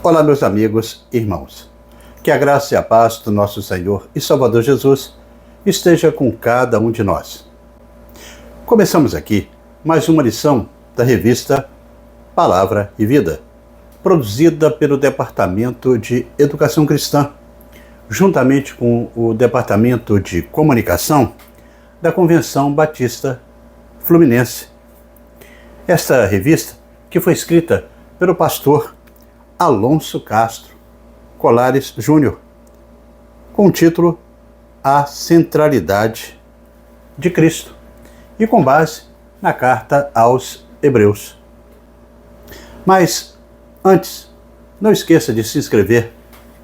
Olá, meus amigos e irmãos. Que a graça e a paz do nosso Senhor e Salvador Jesus esteja com cada um de nós. Começamos aqui mais uma lição da revista Palavra e Vida, produzida pelo Departamento de Educação Cristã, juntamente com o Departamento de Comunicação da Convenção Batista Fluminense. Esta revista, que foi escrita pelo pastor Alonso Castro Colares Júnior, com o título A Centralidade de Cristo, e com base na carta aos Hebreus. Mas, antes, não esqueça de se inscrever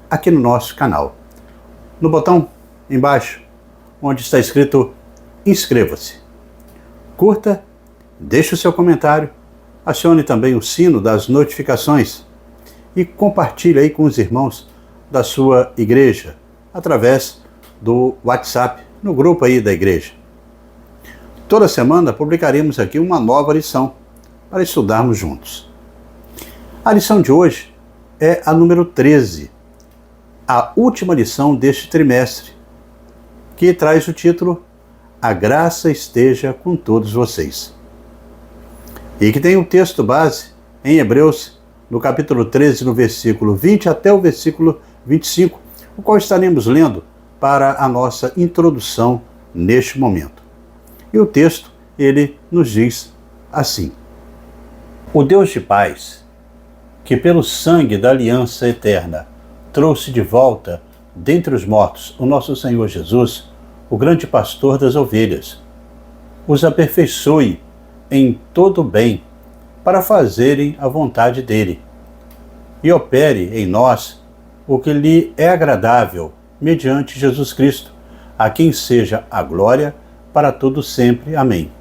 aqui no nosso canal. No botão embaixo, onde está escrito Inscreva-se. Curta, deixe o seu comentário, acione também o sino das notificações e compartilhe aí com os irmãos da sua igreja, através do WhatsApp, no grupo aí da igreja. Toda semana publicaremos aqui uma nova lição para estudarmos juntos. A lição de hoje é a número 13, a última lição deste trimestre, que traz o título A Graça Esteja com Todos Vocês. E que tem um texto base em Hebreus, no capítulo 13, no versículo 20 até o versículo 25, o qual estaremos lendo para a nossa introdução neste momento. E o texto, ele nos diz assim: O Deus de paz, que pelo sangue da aliança eterna trouxe de volta dentre os mortos o nosso Senhor Jesus, o grande pastor das ovelhas, os aperfeiçoe em todo o bem, para fazerem a vontade dele, e opere em nós o que lhe é agradável, mediante Jesus Cristo, a quem seja a glória para todo sempre. Amém.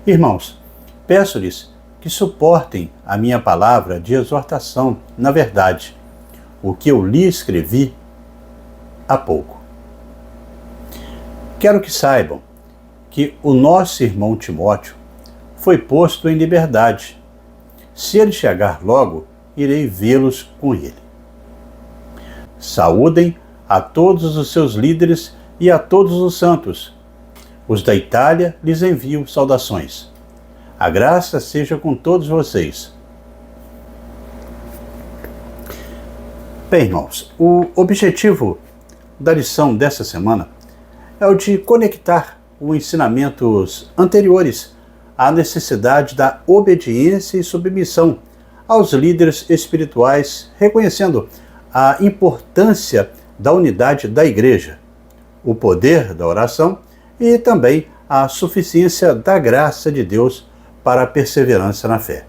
Irmãos, peço-lhes que suportem a minha palavra de exortação na verdade, o que eu lhe escrevi há pouco. Quero que saibam que o nosso irmão Timóteo foi posto em liberdade. Se ele chegar logo, irei vê-los com ele. Saúdem a todos os seus líderes e a todos os santos. Os da Itália lhes envio saudações. A graça seja com todos vocês. Bem, irmãos, o objetivo da lição dessa semana é o de conectar os ensinamentos anteriores à necessidade da obediência e submissão aos líderes espirituais, reconhecendo a importância da unidade da igreja, o poder da oração e também a suficiência da graça de Deus para a perseverança na fé.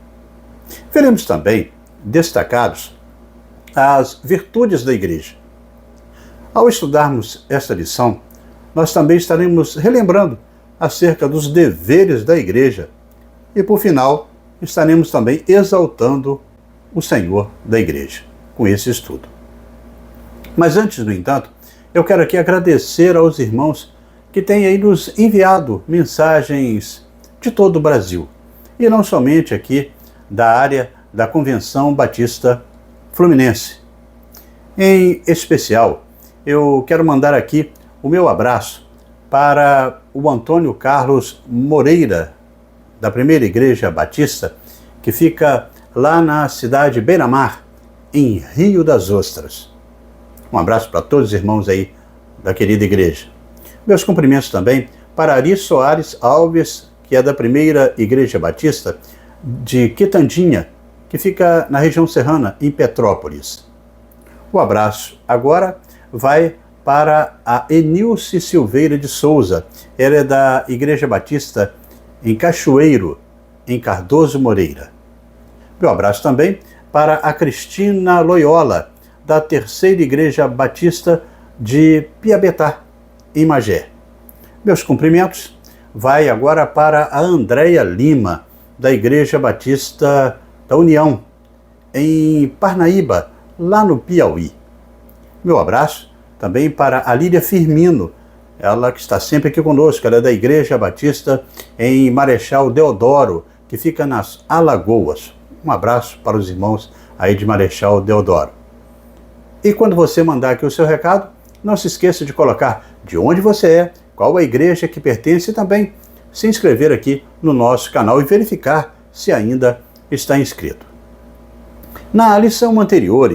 Veremos também destacados as virtudes da igreja. Ao estudarmos esta lição, nós também estaremos relembrando acerca dos deveres da igreja e, por final, estaremos também exaltando o Senhor da igreja com esse estudo. Mas antes, no entanto, eu quero aqui agradecer aos irmãos que têm aí nos enviado mensagens de todo o Brasil, e não somente aqui da área da Convenção Batista Fluminense. Em especial, eu quero mandar aqui o meu abraço para o Antônio Carlos Moreira, da Primeira Igreja Batista, que fica lá na cidade Beira-Mar, em Rio das Ostras. Um abraço para todos os irmãos aí da querida igreja. Meus cumprimentos também para Ari Soares Alves, que é da Primeira Igreja Batista de Quitandinha, que fica na região serrana, em Petrópolis. O abraço agora vai para a Enilce Silveira de Souza. Ela é da Igreja Batista em Cachoeiro, em Cardoso Moreira. Meu abraço também para a Cristina Loyola, da Terceira Igreja Batista de Piabetá, em Magé. Meus cumprimentos vai agora para a Andréia Lima, da Igreja Batista da União, em Parnaíba, lá no Piauí. Meu abraço também para a Lília Firmino, ela que está sempre aqui conosco, ela é da Igreja Batista em Marechal Deodoro, que fica nas Alagoas. Um abraço para os irmãos aí de Marechal Deodoro. E quando você mandar aqui o seu recado, não se esqueça de colocar de onde você é, qual a igreja que pertence e também se inscrever aqui no nosso canal e verificar se ainda está inscrito. Na lição anterior,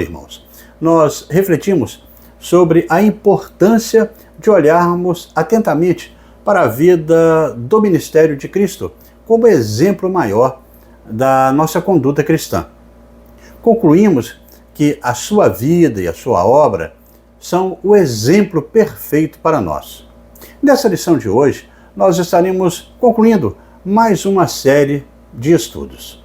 irmãos, nós refletimos sobre a importância de olharmos atentamente para a vida do ministério de Cristo como exemplo maior da nossa conduta cristã. Concluímos que a sua vida e a sua obra são o exemplo perfeito para nós. Nessa lição de hoje, nós estaremos concluindo mais uma série de estudos.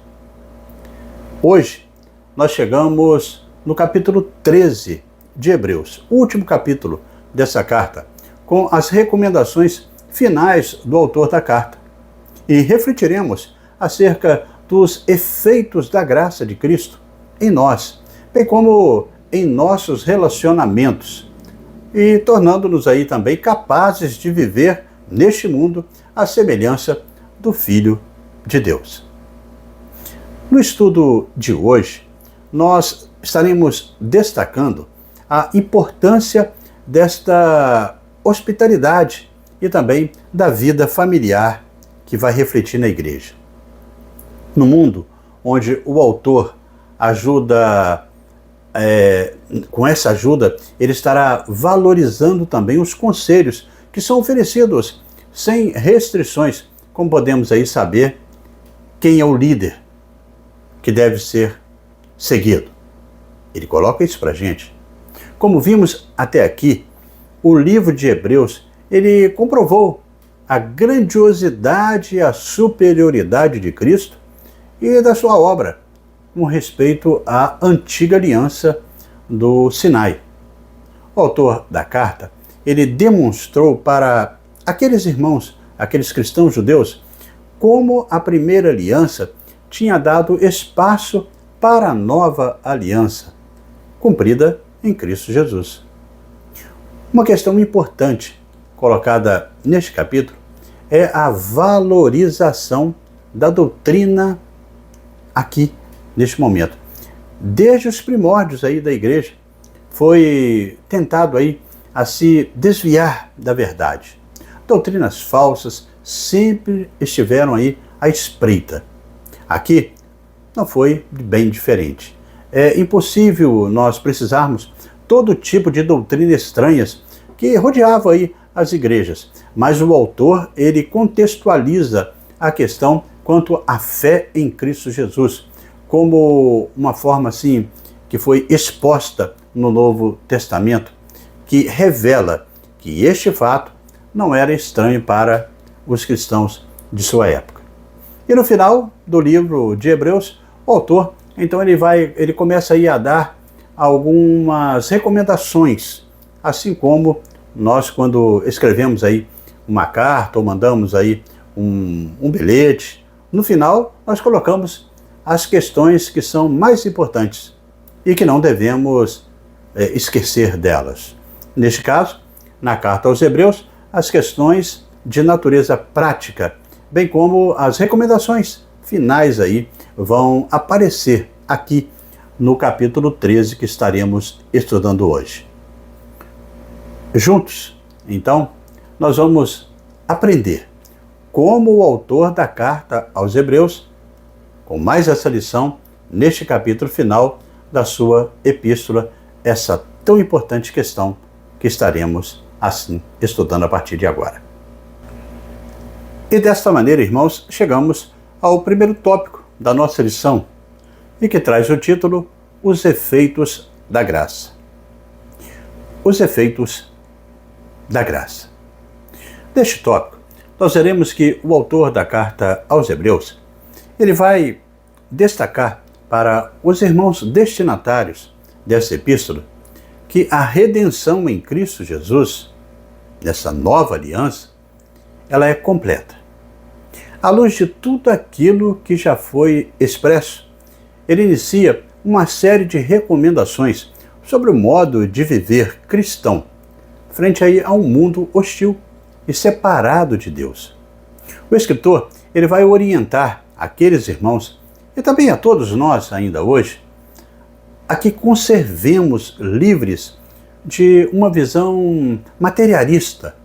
Hoje, nós chegamos no capítulo 13 de Hebreus, o último capítulo dessa carta, com as recomendações finais do autor da carta. E refletiremos acerca dos efeitos da graça de Cristo em nós, bem como em nossos relacionamentos, e tornando-nos aí também capazes de viver neste mundo à semelhança do Filho de Deus. No estudo de hoje, nós estaremos destacando a importância desta hospitalidade e também da vida familiar que vai refletir na igreja. No mundo onde o autor ajuda, com essa ajuda, ele estará valorizando também os conselhos que são oferecidos sem restrições, como podemos aí saber quem é o líder que deve ser seguido. Ele coloca isso para a gente. Como vimos até aqui, o livro de Hebreus, ele comprovou a grandiosidade e a superioridade de Cristo e da sua obra com respeito à antiga aliança do Sinai. O autor da carta, ele demonstrou para aqueles irmãos, aqueles cristãos judeus, como a primeira aliança tinha dado espaço para a nova aliança, cumprida em Cristo Jesus. Uma questão importante colocada neste capítulo é a valorização da doutrina aqui, neste momento. Desde os primórdios aí da igreja, foi tentado aí a se desviar da verdade. Doutrinas falsas sempre estiveram aí à espreita. Aqui não foi bem diferente. É impossível nós precisarmos todo tipo de doutrina estranhas que rodeava aí as igrejas, mas o autor, ele contextualiza a questão quanto à fé em Cristo Jesus, como uma forma assim que foi exposta no Novo Testamento, que revela que este fato não era estranho para os cristãos de sua época. E no final do livro de Hebreus, o autor, então ele começa aí a dar algumas recomendações, assim como nós, quando escrevemos aí uma carta ou mandamos aí um bilhete, no final nós colocamos as questões que são mais importantes e que não devemos esquecer delas. Neste caso, na carta aos Hebreus, as questões de natureza prática, bem como as recomendações finais aí vão aparecer aqui no capítulo 13 que estaremos estudando hoje. Juntos, então, nós vamos aprender como o autor da carta aos Hebreus, com mais essa lição, neste capítulo final da sua epístola, essa tão importante questão que estaremos, assim, estudando a partir de agora. E desta maneira, irmãos, chegamos ao primeiro tópico da nossa lição, e que traz o título Os Efeitos da Graça. Os efeitos da graça. Neste tópico, nós veremos que o autor da carta aos Hebreus, ele vai destacar para os irmãos destinatários dessa epístola que a redenção em Cristo Jesus, nessa nova aliança, ela é completa. À luz de tudo aquilo que já foi expresso, ele inicia uma série de recomendações sobre o modo de viver cristão, frente aí a um mundo hostil e separado de Deus. O escritor, ele vai orientar aqueles irmãos e também a todos nós ainda hoje, a que conservemos livres de uma visão materialista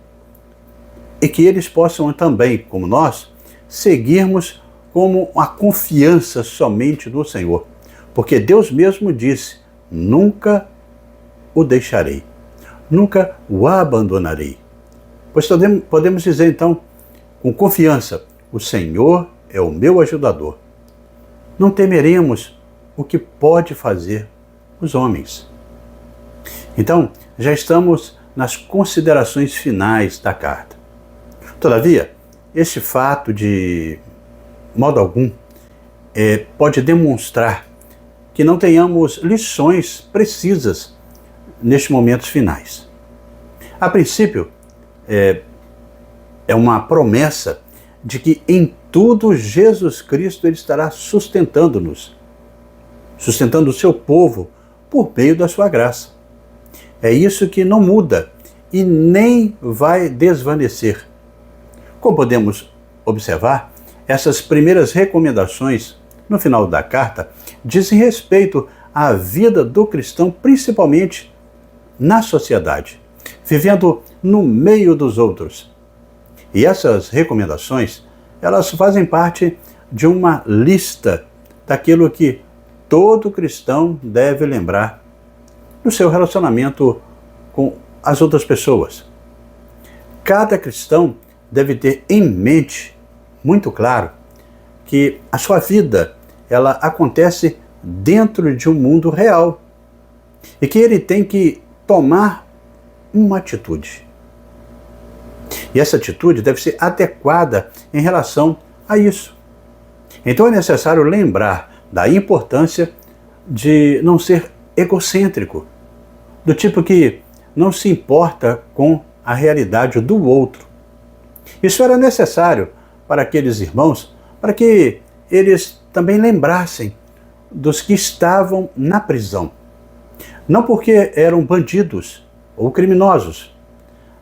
e que eles possam também, como nós, seguirmos como a confiança somente no Senhor. Porque Deus mesmo disse: nunca o deixarei, nunca o abandonarei. Pois podemos dizer então, com confiança: o Senhor é o meu ajudador. Não temeremos o que pode fazer os homens. Então, já estamos nas considerações finais da carta. Todavia, este fato de modo algum pode demonstrar que não tenhamos lições precisas nestes momentos finais. A princípio, é uma promessa de que em tudo Jesus Cristo ele estará sustentando-nos, sustentando o seu povo por meio da sua graça. É isso que não muda e nem vai desvanecer. Como podemos observar, essas primeiras recomendações no final da carta dizem respeito à vida do cristão, principalmente na sociedade, vivendo no meio dos outros. E essas recomendações, elas fazem parte de uma lista daquilo que todo cristão deve lembrar no seu relacionamento com as outras pessoas. Cada cristão deve ter em mente, muito claro, que a sua vida, ela acontece dentro de um mundo real e que ele tem que tomar uma atitude. E essa atitude deve ser adequada em relação a isso. Então é necessário lembrar da importância de não ser egocêntrico, do tipo que não se importa com a realidade do outro. Isso era necessário para aqueles irmãos, para que eles também lembrassem dos que estavam na prisão. Não porque eram bandidos ou criminosos,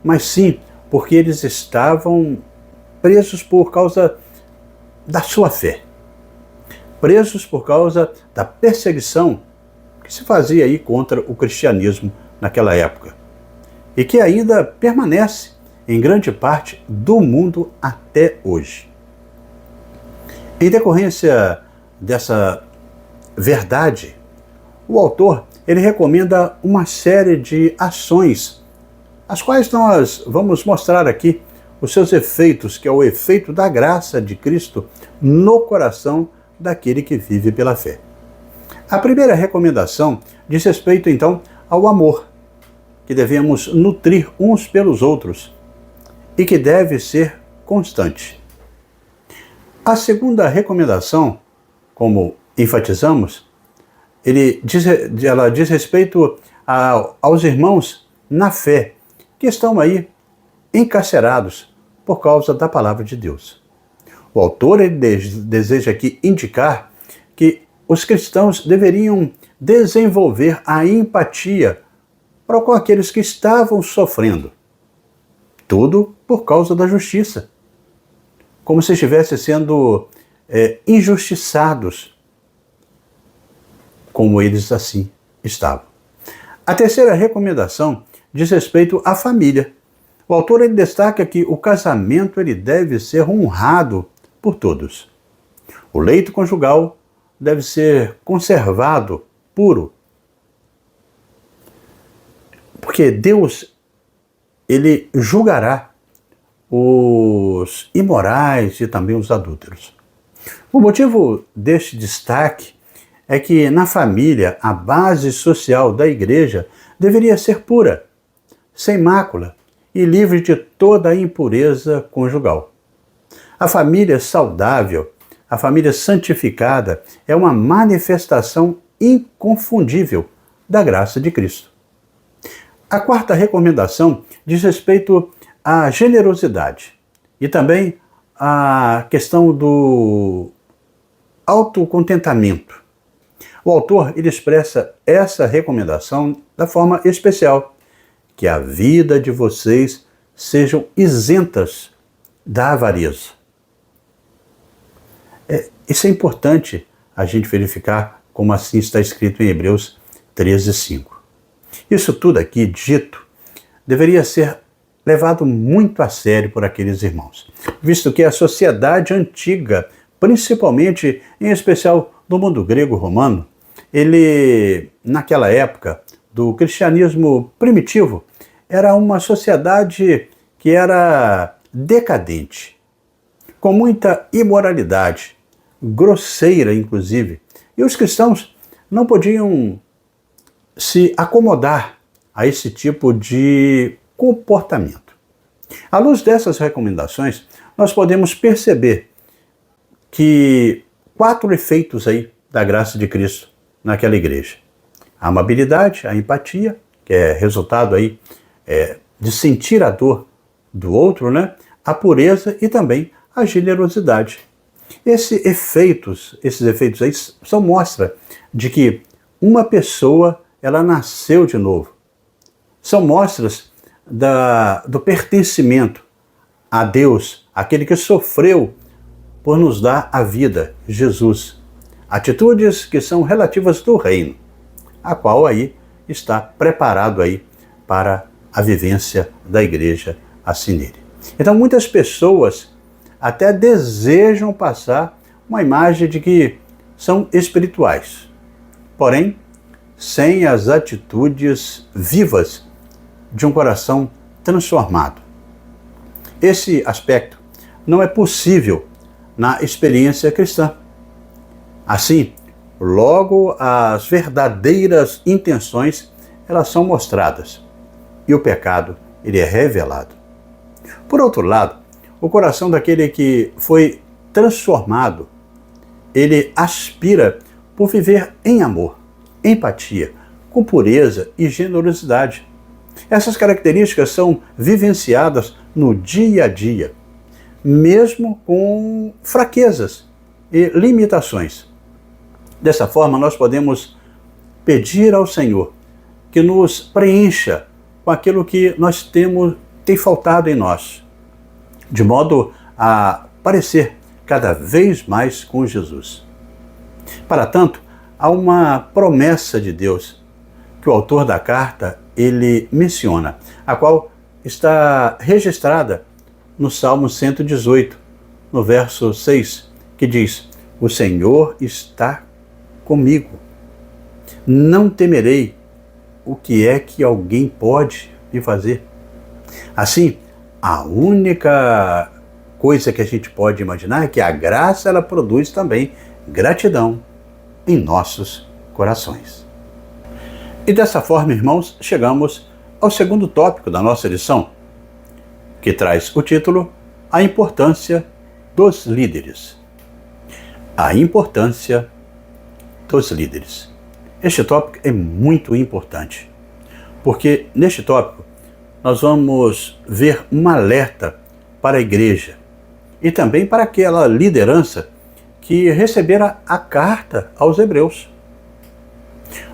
mas sim porque eles estavam presos por causa da sua fé. Presos por causa da perseguição que se fazia aí contra o cristianismo naquela época. E que ainda permanece em grande parte do mundo até hoje. Em decorrência dessa verdade, o autor ele recomenda uma série de ações, as quais nós vamos mostrar aqui os seus efeitos, que é o efeito da graça de Cristo no coração daquele que vive pela fé. A primeira recomendação diz respeito, então, ao amor, que devemos nutrir uns pelos outros e que deve ser constante. A segunda recomendação, como enfatizamos, ela diz respeito aos irmãos na fé, que estão aí encarcerados por causa da palavra de Deus. O autor ele deseja aqui indicar que os cristãos deveriam desenvolver a empatia para com aqueles que estavam sofrendo. Tudo por causa da justiça. Como se estivessem sendo injustiçados, como eles assim estavam. A terceira recomendação diz respeito à família. O autor ele destaca que o casamento ele deve ser honrado por todos. O leito conjugal deve ser conservado puro. Porque Deus ele julgará os imorais e também os adúlteros. O motivo deste destaque é que na família a base social da igreja deveria ser pura, sem mácula e livre de toda a impureza conjugal. A família saudável, a família santificada é uma manifestação inconfundível da graça de Cristo. A quarta recomendação diz respeito à generosidade e também à questão do autocontentamento. O autor ele expressa essa recomendação da forma especial, que a vida de vocês sejam isentas da avareza. Isso é importante a gente verificar como assim está escrito em Hebreus 13:5. Isso tudo aqui dito deveria ser levado muito a sério por aqueles irmãos, visto que a sociedade antiga, principalmente, em especial do mundo grego romano, ele, naquela época do cristianismo primitivo, era uma sociedade que era decadente, com muita imoralidade, grosseira inclusive, e os cristãos não podiam se acomodar a esse tipo de comportamento. À luz dessas recomendações, nós podemos perceber que 4 efeitos aí da graça de Cristo naquela igreja: a amabilidade, a empatia, que é resultado aí de sentir a dor do outro, né? A pureza e também a generosidade. Esses efeitos aí são mostra de que uma pessoa ela nasceu de novo. São mostras do pertencimento a Deus, aquele que sofreu por nos dar a vida, Jesus. Atitudes que são relativas do reino, a qual aí está preparado aí para a vivência da igreja assim nele. Então muitas pessoas até desejam passar uma imagem de que são espirituais, porém sem as atitudes vivas de um coração transformado. Esse aspecto não é possível na experiência cristã. Assim, logo as verdadeiras intenções elas são mostradas e o pecado ele é revelado. Por outro lado, o coração daquele que foi transformado, ele aspira por viver em amor, empatia, com pureza e generosidade. Essas características são vivenciadas no dia a dia, mesmo com fraquezas e limitações. Dessa forma, nós podemos pedir ao Senhor que nos preencha com aquilo que tem faltado em nós, de modo a parecer cada vez mais com Jesus. Para tanto, há uma promessa de Deus que o autor da carta ele menciona, a qual está registrada no Salmo 118, no verso 6, que diz: "O Senhor está comigo, não temerei o que é que alguém pode me fazer." Assim, a única coisa que a gente pode imaginar é que a graça ela produz também gratidão em nossos corações. E dessa forma, irmãos, chegamos ao segundo tópico da nossa lição, que traz o título A Importância dos Líderes. A importância dos líderes. Este tópico é muito importante, porque neste tópico nós vamos ver um alerta para a igreja e também para aquela liderança que recebera a carta aos Hebreus.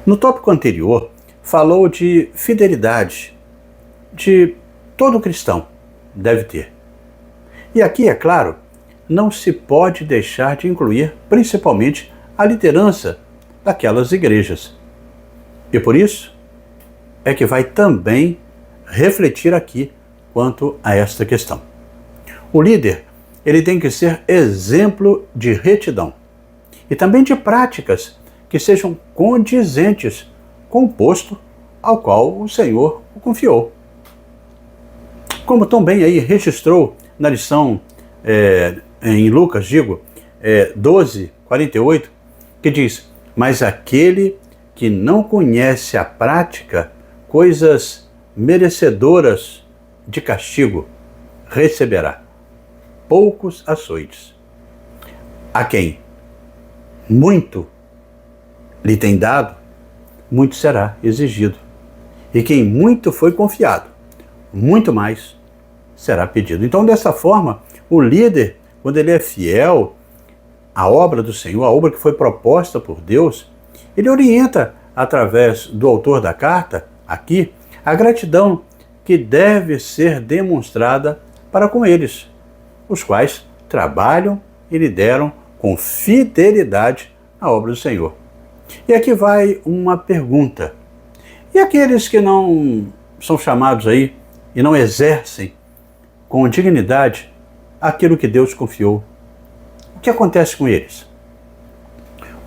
No tópico anterior, falou de fidelidade, de todo cristão deve ter. E aqui, é claro, não se pode deixar de incluir principalmente a liderança daquelas igrejas. E por isso é que vai também refletir aqui quanto a esta questão. O líder, ele tem que ser exemplo de retidão e também de práticas que sejam condizentes com o posto ao qual o Senhor o confiou. Como também aí registrou na lição em Lucas, 12:48, que diz: "Mas aquele que não conhece a prática, coisas merecedoras de castigo, receberá poucos açoites. A quem muito lhe tem dado, muito será exigido. E quem muito foi confiado, muito mais será pedido." Então, dessa forma, o líder, quando ele é fiel à obra do Senhor, a obra que foi proposta por Deus, ele orienta, através do autor da carta, aqui, a gratidão que deve ser demonstrada para com eles, os quais trabalham e lideram com fidelidade na obra do Senhor. E aqui vai uma pergunta. E aqueles que não são chamados aí e não exercem com dignidade aquilo que Deus confiou? O que acontece com eles?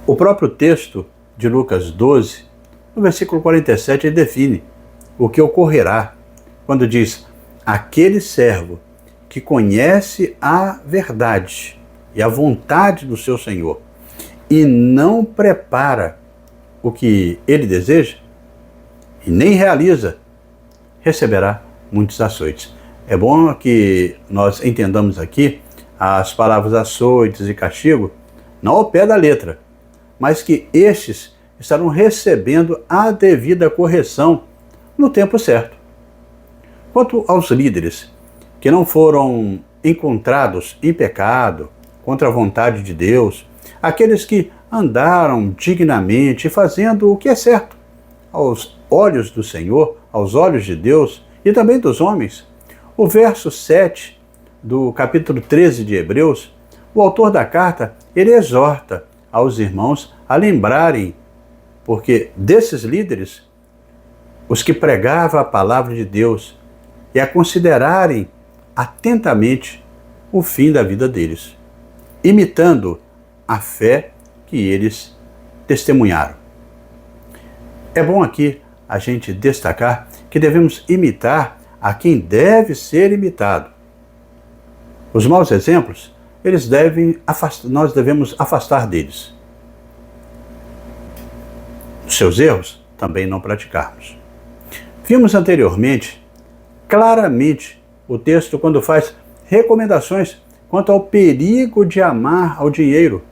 O próprio texto de Lucas 12, no versículo 47, ele define o que ocorrerá quando diz: aquele servo que conhece a verdade e a vontade do seu Senhor e não prepara o que ele deseja e nem realiza, receberá muitos açoites. É bom que nós entendamos aqui as palavras açoites e castigo não ao pé da letra, mas que estes estarão recebendo a devida correção no tempo certo. Quanto aos líderes que não foram encontrados em pecado, contra a vontade de Deus, aqueles que andaram dignamente fazendo o que é certo, aos olhos do Senhor, aos olhos de Deus e também dos homens. O verso 7 do capítulo 13 de Hebreus, o autor da carta, ele exorta aos irmãos a lembrarem, porque desses líderes, os que pregavam a palavra de Deus, e a considerarem atentamente o fim da vida deles, imitando a fé que eles testemunharam. É bom aqui a gente destacar que devemos imitar a quem deve ser imitado. Os maus exemplos, nós devemos afastar deles. Os seus erros, também não praticarmos. Vimos anteriormente, claramente, o texto quando faz recomendações quanto ao perigo de amar ao dinheiro.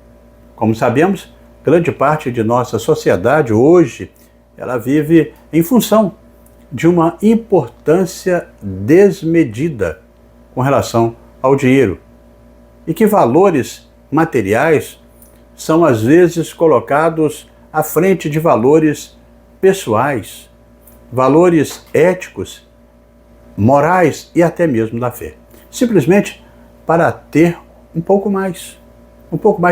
Como sabemos, grande parte de nossa sociedade hoje, ela vive em função de uma importância desmedida com relação ao dinheiro. E que valores materiais são às vezes colocados à frente de valores pessoais, valores éticos, morais e até mesmo da fé. Simplesmente para ter um pouco mais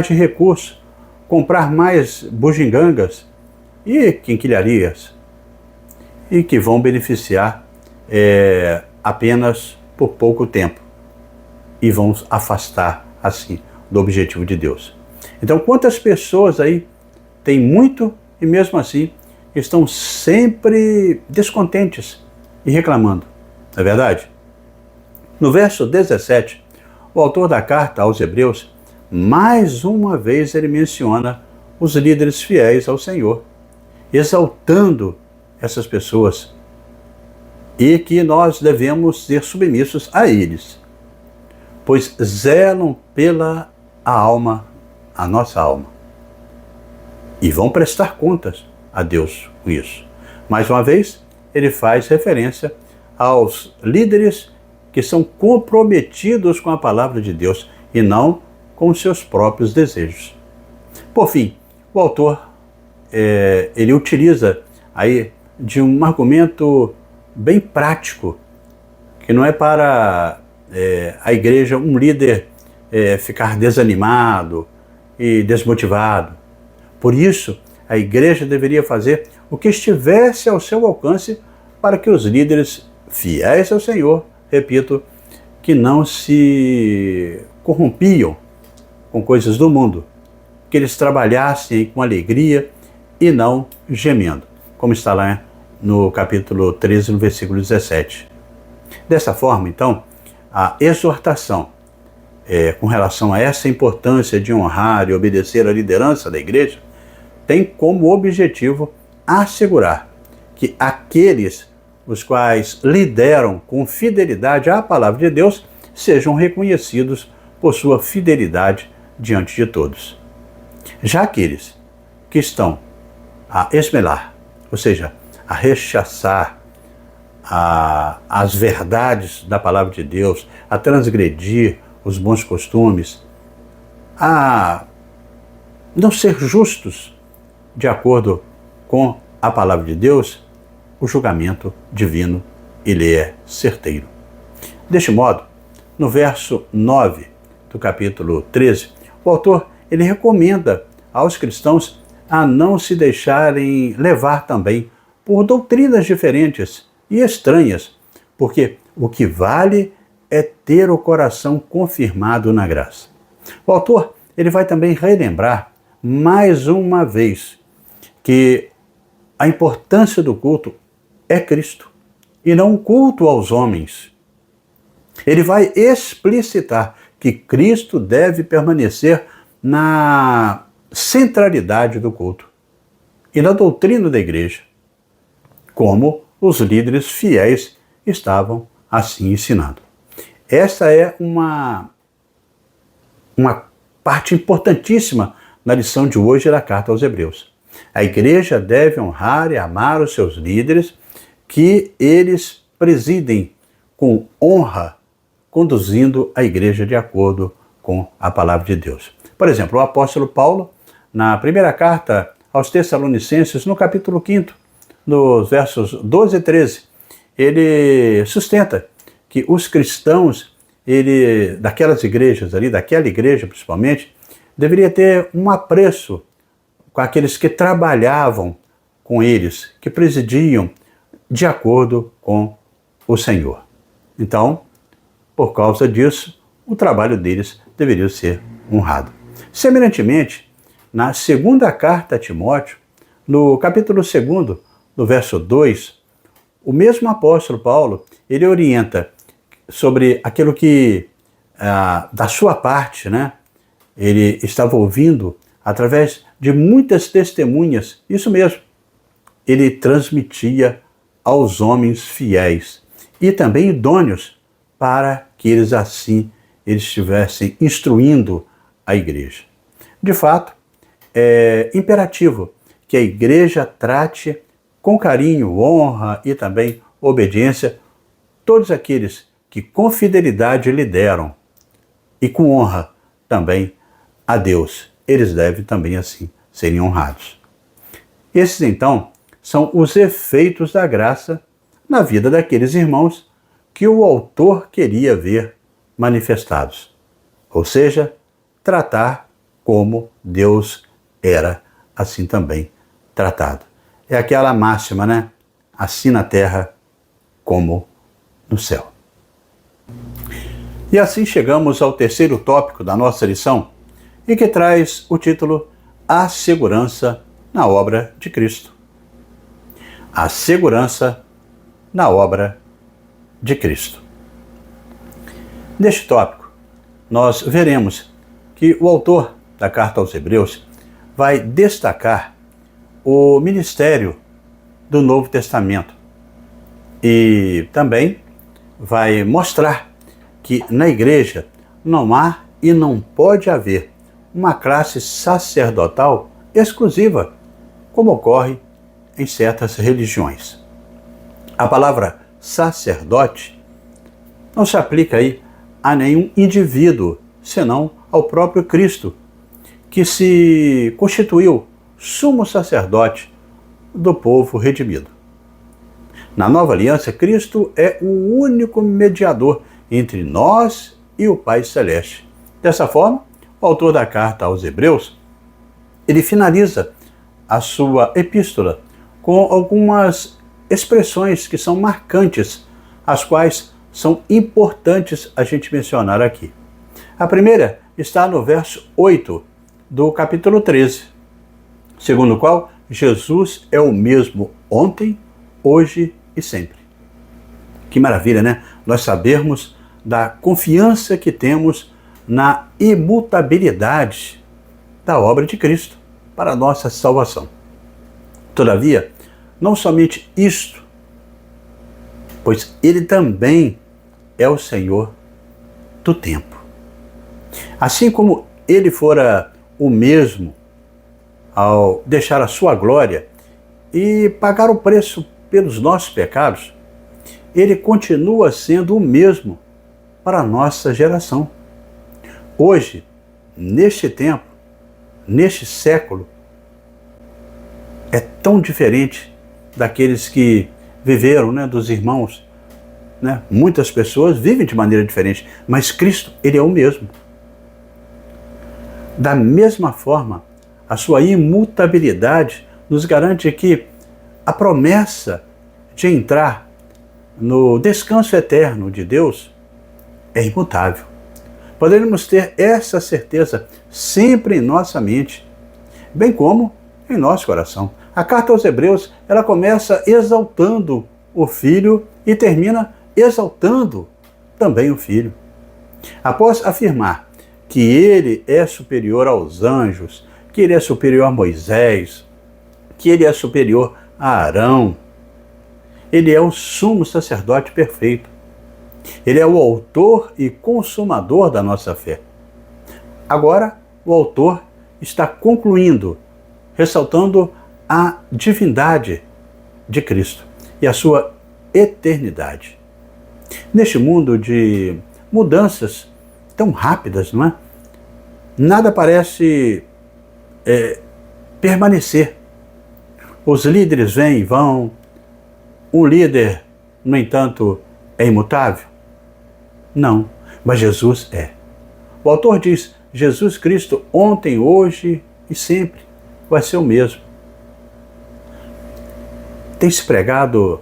de recurso, comprar mais bugigangas e quinquilharias, e que vão beneficiar apenas por pouco tempo e vão afastar assim do objetivo de Deus. Então, quantas pessoas aí têm muito e mesmo assim estão sempre descontentes e reclamando, não é verdade? No verso 17, o autor da carta aos Hebreus, mais uma vez ele menciona os líderes fiéis ao Senhor, exaltando essas pessoas e que nós devemos ser submissos a eles, pois zelam pela a nossa alma, e vão prestar contas a Deus com isso. Mais uma vez, ele faz referência aos líderes que são comprometidos com a palavra de Deus e não com os seus próprios desejos. Por fim, o autor ele utiliza aí de um argumento bem prático, que não é para a igreja, um líder ficar desanimado e desmotivado. Por isso, a igreja deveria fazer o que estivesse ao seu alcance para que os líderes fiéis ao Senhor, repito, que não se corrompiam com coisas do mundo, que eles trabalhassem com alegria e não gemendo, como está lá no capítulo 13, no versículo 17. Dessa forma, então, a exortação com relação a essa importância de honrar e obedecer à liderança da igreja tem como objetivo assegurar que aqueles os quais lideram com fidelidade à palavra de Deus sejam reconhecidos por sua fidelidade diante de todos. Já aqueles que estão a esmelar, ou seja, a rechaçar as verdades da palavra de Deus, a transgredir os bons costumes, a não ser justos de acordo com a palavra de Deus, o julgamento divino ele é certeiro. Deste modo, no verso 9 do capítulo 13, o autor ele recomenda aos cristãos a não se deixarem levar também por doutrinas diferentes e estranhas, porque o que vale é ter o coração confirmado na graça. O autor ele vai também relembrar mais uma vez que a importância do culto é Cristo e não um culto aos homens. Ele vai explicitar que Cristo deve permanecer na centralidade do culto e na doutrina da igreja, como os líderes fiéis estavam assim ensinando. Esta é uma parte importantíssima na lição de hoje da carta aos Hebreus. A igreja deve honrar e amar os seus líderes, que eles presidem com honra, conduzindo a igreja de acordo com a palavra de Deus. Por exemplo, o apóstolo Paulo, na primeira carta aos Tessalonicenses, no capítulo 5, nos versos 12 e 13, ele sustenta que os cristãos, daquelas igrejas ali, daquela igreja principalmente, deveria ter um apreço com aqueles que trabalhavam com eles, que presidiam de acordo com o Senhor. Então, por causa disso, o trabalho deles deveria ser honrado. Semelhantemente, na segunda carta a Timóteo, no capítulo 2, no verso 2, o mesmo apóstolo Paulo, ele orienta sobre aquilo que, da sua parte, né, ele estava ouvindo através de muitas testemunhas, isso mesmo, ele transmitia aos homens fiéis e também idôneos para que eles assim estivessem instruindo a igreja. De fato, é imperativo que a igreja trate com carinho, honra e também obediência todos aqueles que com fidelidade lideram e com honra também a Deus. Eles devem também assim serem honrados. Esses então são os efeitos da graça na vida daqueles irmãos que o autor queria ver manifestados. Ou seja, tratar como Deus era assim também tratado. É aquela máxima, né? Assim na terra como no céu. E assim chegamos ao terceiro tópico da nossa lição, e que traz o título A Segurança na Obra de Cristo. A segurança na obra de Cristo. Neste tópico, nós veremos que o autor da carta aos Hebreus vai destacar o ministério do Novo Testamento e também vai mostrar que na igreja não há e não pode haver uma classe sacerdotal exclusiva, como ocorre em certas religiões. A palavra sacerdote não se aplica aí a nenhum indivíduo, senão ao próprio Cristo, que se constituiu sumo sacerdote do povo redimido. Na nova aliança, Cristo é o único mediador entre nós e o Pai Celeste. Dessa forma, o autor da carta aos Hebreus, ele finaliza a sua epístola com algumas expressões que são marcantes, as quais são importantes a gente mencionar aqui. A primeira está no verso 8 do capítulo 13, segundo o qual Jesus é o mesmo ontem, hoje e sempre. Que maravilha, né? Nós sabermos da confiança que temos na imutabilidade da obra de Cristo para a nossa salvação. Todavia, não somente isto, pois Ele também é o Senhor do tempo. Assim como Ele fora o mesmo ao deixar a sua glória e pagar o preço pelos nossos pecados, Ele continua sendo o mesmo para a nossa geração. Hoje, neste tempo, neste século, é tão diferente daqueles que viveram, né, dos irmãos. Né? Muitas pessoas vivem de maneira diferente, mas Cristo, Ele é o mesmo. Da mesma forma, a sua imutabilidade nos garante que a promessa de entrar no descanso eterno de Deus é imutável. Poderemos ter essa certeza sempre em nossa mente, bem como em nosso coração. A carta aos Hebreus, ela começa exaltando o Filho e termina exaltando também o Filho. Após afirmar que ele é superior aos anjos, que ele é superior a Moisés, que ele é superior a Arão, ele é o sumo sacerdote perfeito. Ele é o autor e consumador da nossa fé. Agora, o autor está concluindo, ressaltando a divindade de Cristo e a sua eternidade. Neste mundo de mudanças tão rápidas, não é? Nada parece permanecer. Os líderes vêm e vão. Um líder, no entanto, é imutável? Não, mas Jesus é. O autor diz: Jesus Cristo ontem, hoje e sempre vai ser o mesmo. Tem-se pregado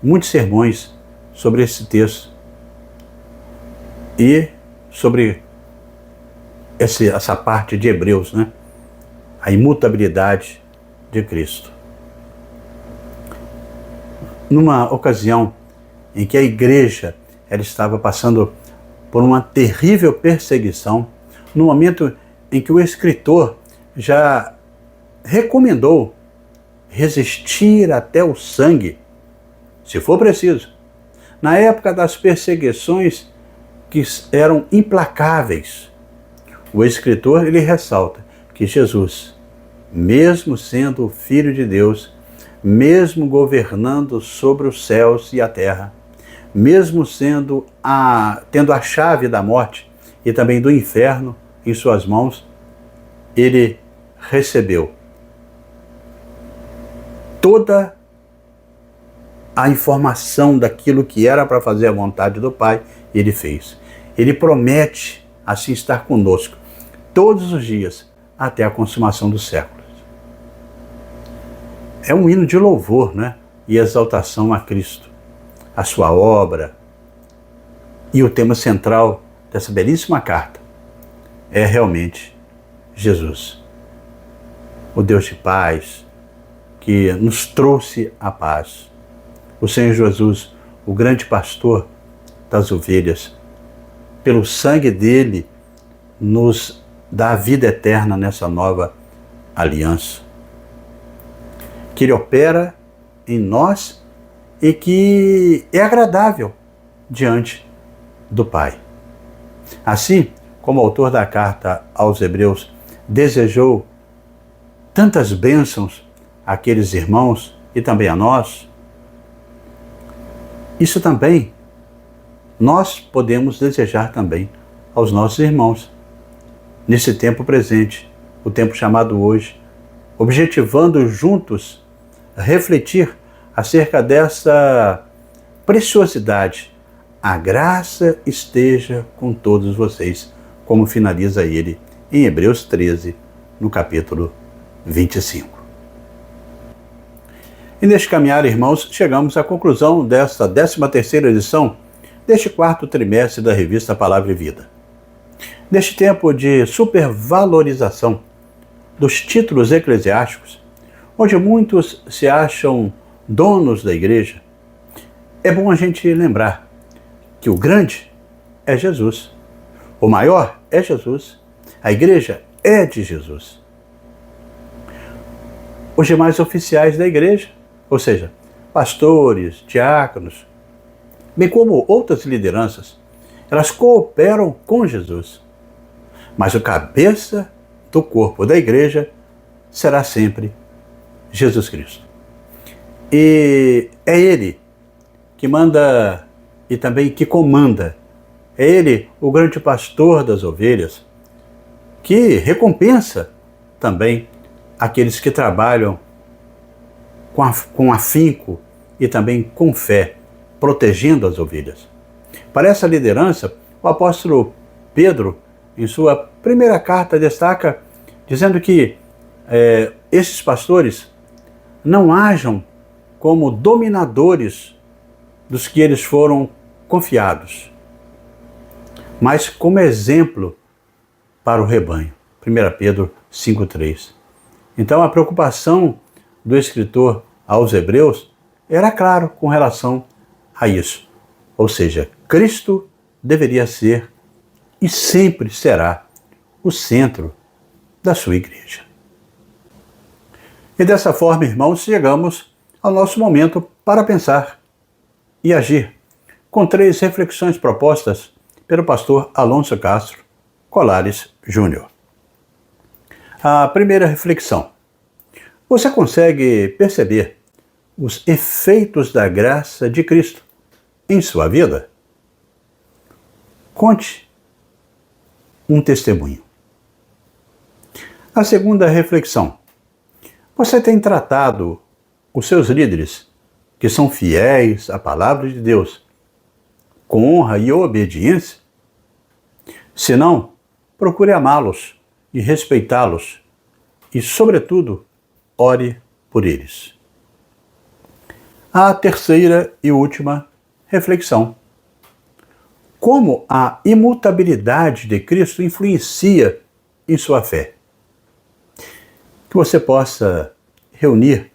muitos sermões sobre esse texto e sobre essa parte de Hebreus, né? A imutabilidade de Cristo. Numa ocasião em que a igreja ela estava passando por uma terrível perseguição, no momento em que o escritor já recomendou resistir até o sangue, se for preciso. Na época das perseguições que eram implacáveis, o escritor ele ressalta que Jesus, mesmo sendo o Filho de Deus, mesmo governando sobre os céus e a terra, mesmo tendo a chave da morte e também do inferno em suas mãos, ele recebeu toda a informação daquilo que era para fazer a vontade do Pai, ele fez. Ele promete assim estar conosco todos os dias até a consumação dos séculos. É um hino de louvor, né? E exaltação a Cristo, a sua obra. E o tema central dessa belíssima carta é realmente Jesus, o Deus de paz, que nos trouxe a paz. O Senhor Jesus, o grande pastor das ovelhas, pelo sangue dele, nos dá a vida eterna nessa nova aliança. Que ele opera em nós e que é agradável diante do Pai. Assim como o autor da carta aos Hebreus desejou tantas bênçãos àqueles irmãos e também a nós, isso também nós podemos desejar também aos nossos irmãos, nesse tempo presente, o tempo chamado hoje, objetivando juntos refletir acerca dessa preciosidade. A graça esteja com todos vocês, como finaliza ele em Hebreus 13, no capítulo 25. E neste caminhar, irmãos, chegamos à conclusão desta 13ª edição deste 4º trimestre da revista Palavra e Vida. Neste tempo de supervalorização dos títulos eclesiásticos, onde muitos se acham donos da igreja, é bom a gente lembrar que o grande é Jesus, o maior é Jesus, a igreja é de Jesus. Os demais oficiais da igreja, ou seja, pastores, diáconos, bem como outras lideranças, elas cooperam com Jesus. Mas o cabeça do corpo da igreja será sempre Jesus Cristo. E é Ele que manda e também que comanda. É Ele o grande pastor das ovelhas, que recompensa também aqueles que trabalham com afinco e também com fé, protegendo as ovelhas. Para essa liderança, o apóstolo Pedro, em sua primeira carta, destaca dizendo que esses pastores não hajam como dominadores dos que eles foram confiados, mas como exemplo para o rebanho. 1 Pedro 5,3. Então a preocupação do escritor aos Hebreus era claro com relação a isso. Ou seja, Cristo deveria ser e sempre será o centro da sua igreja. E dessa forma, irmãos, chegamos ao nosso momento para pensar e agir, com 3 reflexões propostas pelo pastor Alonso Castro Colares Júnior. A primeira reflexão: você consegue perceber os efeitos da graça de Cristo em sua vida? Conte um testemunho. A segunda reflexão: você tem tratado os seus líderes, que são fiéis à palavra de Deus, com honra e obediência? Se não, procure amá-los e respeitá-los e, sobretudo, ore por eles. A terceira e última reflexão: como a imutabilidade de Cristo influencia em sua fé? Que você possa reunir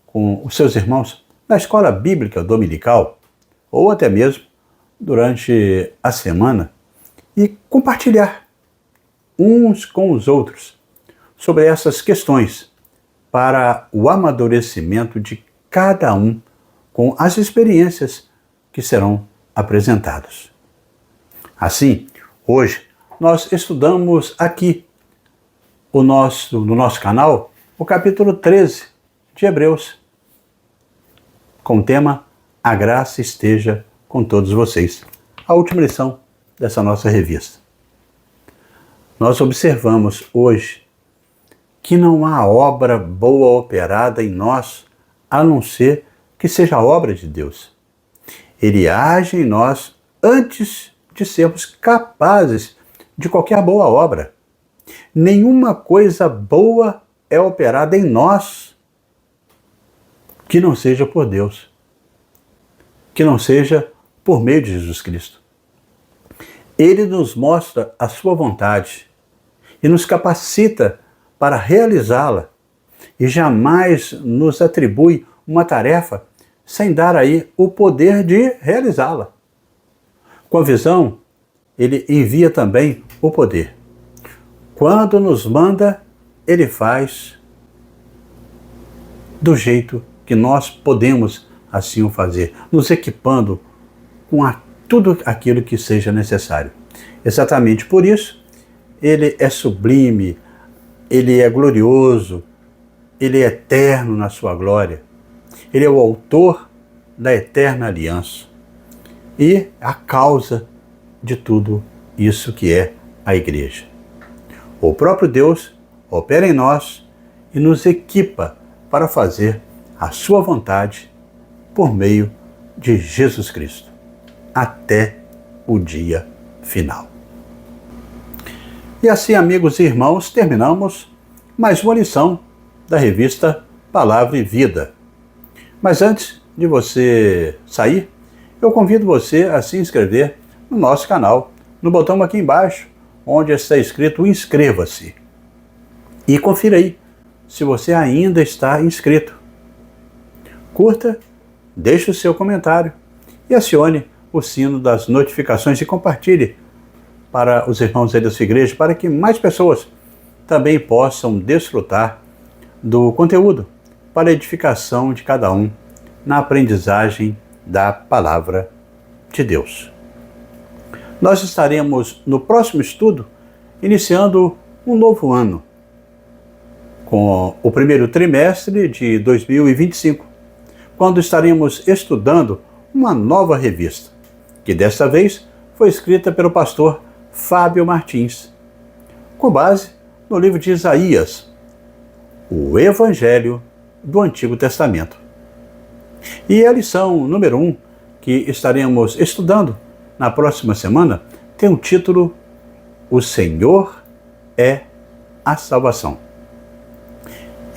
com os seus irmãos na escola bíblica dominical ou até mesmo durante a semana e compartilhar uns com os outros sobre essas questões para o amadurecimento de cada um com as experiências que serão apresentadas. Assim, hoje nós estudamos aqui no nosso canal o capítulo 13 de Hebreus, com o tema A Graça Esteja com Todos Vocês, a última lição dessa nossa revista. Nós observamos hoje que não há obra boa operada em nós, a não ser que seja obra de Deus. Ele age em nós antes de sermos capazes de qualquer boa obra. Nenhuma coisa boa é operada em nós que não seja por Deus, que não seja por meio de Jesus Cristo. Ele nos mostra a sua vontade e nos capacita para realizá-la e jamais nos atribui uma tarefa sem dar aí o poder de realizá-la. Com a visão, ele envia também o poder. Quando nos manda, ele faz do jeito que nós podemos assim o fazer, nos equipando com tudo aquilo que seja necessário. Exatamente por isso, ele é sublime, ele é glorioso, ele é eterno na sua glória. Ele é o autor da eterna aliança e a causa de tudo isso que é a igreja. O próprio Deus opera em nós e nos equipa para fazer a sua vontade por meio de Jesus Cristo, até o dia final. E assim, amigos e irmãos, terminamos mais uma lição da revista Palavra e Vida. Mas antes de você sair, eu convido você a se inscrever no nosso canal, no botão aqui embaixo, onde está escrito inscreva-se. E confira aí se você ainda está inscrito. Curta, deixe o seu comentário e acione o sino das notificações e compartilhe para os irmãos aí da sua igreja, para que mais pessoas também possam desfrutar do conteúdo para a edificação de cada um na aprendizagem da Palavra de Deus. Nós estaremos no próximo estudo iniciando um novo ano, com o primeiro trimestre de 2025, quando estaremos estudando uma nova revista, que desta vez foi escrita pelo pastor Fábio Martins, com base no livro de Isaías, o Evangelho do Antigo Testamento. E a lição número 1, que estaremos estudando na próxima semana, tem o título O Senhor é a Salvação.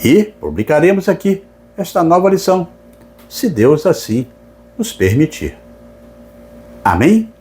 e publicaremos aqui esta nova lição, se Deus assim nos permitir. Amém?